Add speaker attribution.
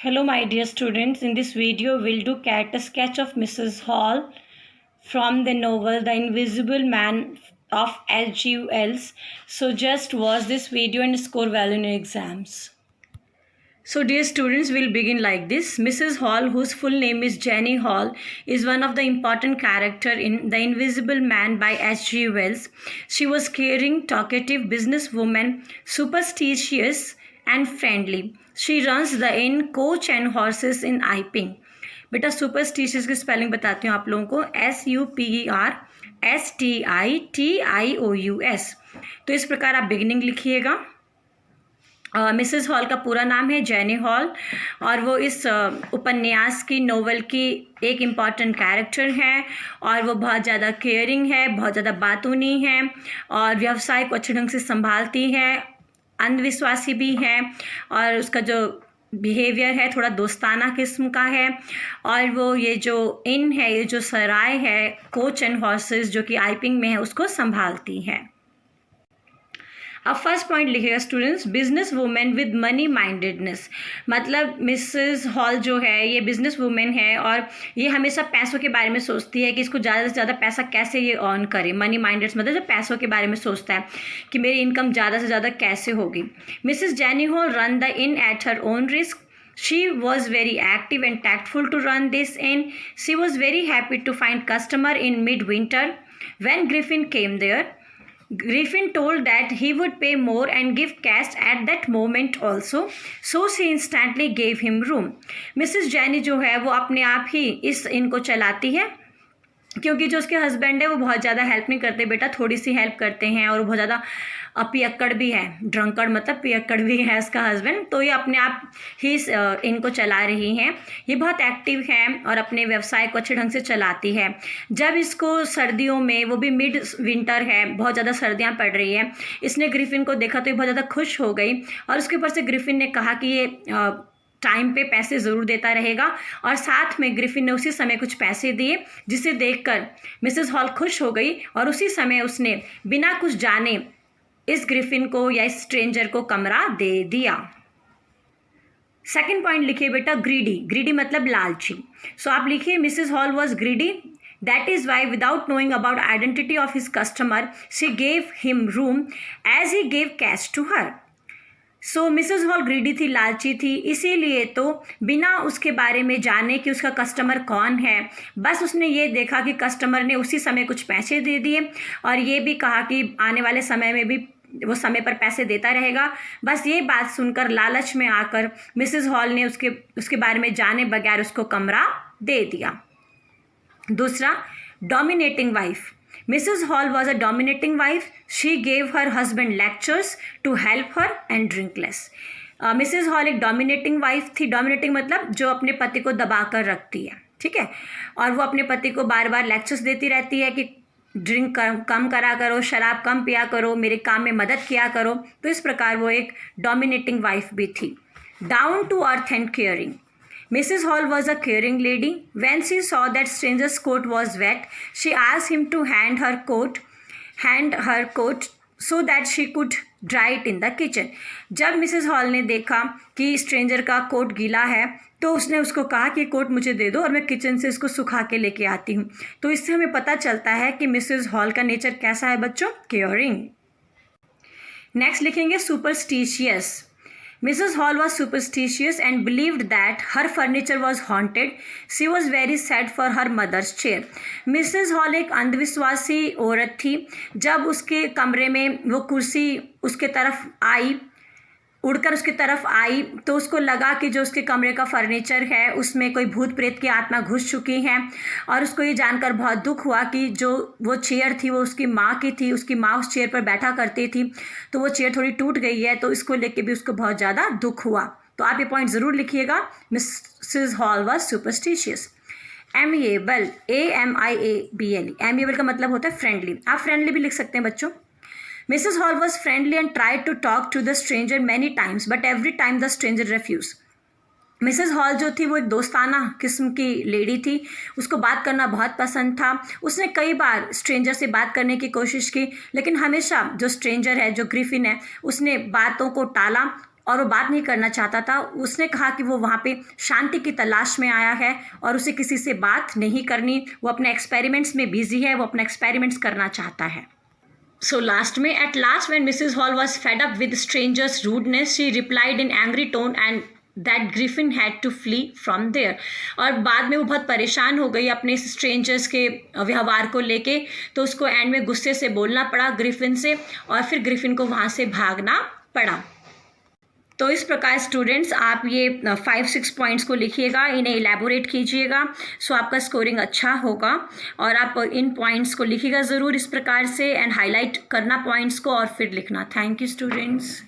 Speaker 1: Hello, my dear students. In this video, we'll do a sketch of Mrs. Hall from the novel The Invisible Man of H.G. Wells. So just watch this video and score well in your exams. So dear students, we'll begin like this. Mrs. Hall, whose full name is Jenny Hall, is one of the important characters in The Invisible Man by H.G. Wells. She was caring, talkative businesswoman, superstitious and friendly. She runs the inn Coach and Horses in Iping. बेटा superstitious की spelling बताती हूँ आप लोगों को SUPERSTITIOUS। तो इस प्रकार आप बिगिनिंग लिखिएगा। मिसेस हॉल का पूरा नाम है जेनी हॉल और वो इस उपन्यास की नोवेल की एक इम्पॉर्टेंट कैरेक्टर है और वो बहुत ज़्यादा केयरिंग है, बहुत ज़्यादा बातूनी है और व्यवसाय को अच्छे ढंग से संभालती है, अंधविश्वासी भी है और उसका जो बिहेवियर है थोड़ा दोस्ताना किस्म का है और वो ये जो इन है, ये जो सराय है कोच एंड हॉर्सेस जो कि आइपिंग में है, उसको संभालती है। अब फर्स्ट पॉइंट लिखिएगा students, business women with money mindedness. मतलब मिसेस हॉल जो है ये बिजनेस वुमेन है और ये हमेशा पैसों के बारे में सोचती है कि इसको ज़्यादा से ज़्यादा पैसा कैसे ये अर्न करे। मनी माइंडेड मतलब जो पैसों के बारे में सोचता है कि मेरी इनकम ज़्यादा से ज़्यादा कैसे होगी। Mrs jenny hall run the in at her own risk. She was very active and tactful to run this inn. She was very happy to find customer in midwinter. When Griffin came there, Griffin told that he would pay more and give cash at that moment also. So she instantly gave him room. Mrs. Jenny जो है वो अपने आप ही इस inn को चलाती है क्योंकि जो उसके हस्बैंड है वो बहुत ज़्यादा हेल्प नहीं करते बेटा, थोड़ी सी हेल्प करते हैं और बहुत ज़्यादा पियक्कड़ भी है। ड्रंकड़ मतलब पियक्कड़ भी है उसका हस्बैंड, तो ये अपने आप ही इनको चला रही हैं। ये बहुत एक्टिव है और अपने व्यवसाय को अच्छे ढंग से चलाती है। जब इसको सर्दियों में, वो भी मिड विंटर है, बहुत ज़्यादा सर्दियाँ पड़ रही है, इसने ग्रिफिन को देखा तो ये बहुत ज़्यादा खुश हो गई और उसके ऊपर से ग्रिफिन ने कहा कि ये टाइम पे पैसे ज़रूर देता रहेगा और साथ में ग्रिफिन ने उसी समय कुछ पैसे दिए जिसे देखकर मिसेस हॉल खुश हो गई और उसी समय उसने बिना कुछ जाने इस ग्रिफिन को या इस स्ट्रेंजर को कमरा दे दिया। सेकंड पॉइंट लिखिए बेटा, ग्रीडी। ग्रीडी मतलब लालची। सो आप लिखिए Mrs hall was greedy. That is why without knowing about identity of his customer, she gave him room as he gave cash to her. So Mrs hall greedy थी, लालची थी, इसीलिए तो बिना उसके बारे में जाने कि उसका कस्टमर कौन है, बस उसने ये देखा कि कस्टमर ने उसी समय कुछ पैसे दे दिए और ये भी कहा कि आने वाले समय में भी वो समय पर पैसे देता रहेगा। बस ये बात सुनकर लालच में आकर मिसेस हॉल ने उसके बारे में जाने बगैर उसको कमरा दे दिया। दूसरा, dominating wife. Mrs. Hall was a dominating wife. She gave her husband lectures to help her and drink less. Mrs hall एक डोमिनेटिंग वाइफ थी। डोमिनेटिंग मतलब जो अपने पति को दबा कर रखती है, ठीक है, और वो अपने पति को बार बार लेक्चर्स देती रहती है कि ड्रिंक कम करा करो, शराब कम पिया करो, मेरे काम में मदद किया करो। तो इस प्रकार वो एक डोमिनेटिंग वाइफ भी थी। Down to earth and caring. Mrs. Hall was a caring lady. When she saw that stranger's coat was wet, she asked him to hand her coat so that she could dry it in the kitchen. जब Mrs hall ने देखा कि stranger का coat गीला है तो उसने उसको कहा कि कोट मुझे दे दो और मैं किचन से इसको सुखा के लेके आती हूँ। तो इससे हमें पता चलता है कि मिसेस हॉल का नेचर कैसा है बच्चों, केयरिंग। नेक्स्ट लिखेंगे superstitious. Mrs. Hall was superstitious and believed that her furniture was haunted. She was very sad for her mother's chair. Mrs. Hall एक अंधविश्वासी औरत थी। जब उसके कमरे में वो कुर्सी उसके तरफ आई, उड़कर उसकी तरफ आई, तो उसको लगा कि जो उसके कमरे का फर्नीचर है उसमें कोई भूत प्रेत की आत्मा घुस चुकी है और उसको ये जानकर बहुत दुख हुआ कि जो वो चेयर थी वो उसकी माँ की थी, उसकी माँ उस चेयर पर बैठा करती थी, तो वो चेयर थोड़ी टूट गई है, तो इसको लेके भी उसको बहुत ज़्यादा दुख हुआ। तो आप ये पॉइंट ज़रूर लिखिएगा। Mrs hall was superstitious. Amiable, AMIABLE। Amiable का मतलब होता है फ्रेंडली। आप फ्रेंडली भी लिख सकते हैं बच्चों। Mrs. Hall was friendly and tried to talk to the stranger many times, but every time the stranger refused. Mrs hall जो थी वो एक दोस्ताना किस्म की लेडी थी, उसको बात करना बहुत पसंद था। उसने कई बार स्ट्रेंजर से बात करने की कोशिश की, लेकिन हमेशा जो स्ट्रेंजर है, जो ग्रिफिन है, उसने बातों को टाला और वो बात नहीं करना चाहता था। उसने कहा कि वो वहाँ पे शांति की तलाश में आया है और उसे किसी से बात नहीं करनी, वो अपने एक्सपेरिमेंट्स में बिजी है, वो अपना एक्सपेरिमेंट्स करना चाहता है। So last में at last when Mrs. Hall was fed up with strangers' rudeness, she replied in angry tone and that Griffin had to flee from there. और बाद में वो बहुत परेशान हो गई अपने स्ट्रेंजर्स के व्यवहार को लेके, तो उसको एंड में गुस्से से बोलना पड़ा ग्रिफिन से और फिर ग्रिफिन को वहाँ से भागना पड़ा। तो इस प्रकार स्टूडेंट्स आप ये 5-6 पॉइंट्स को लिखिएगा, इन्हें इलेबोरेट कीजिएगा, सो आपका स्कोरिंग अच्छा होगा। और आप इन पॉइंट्स को लिखिएगा ज़रूर इस प्रकार से एंड हाईलाइट करना पॉइंट्स को और फिर लिखना। Thank you students.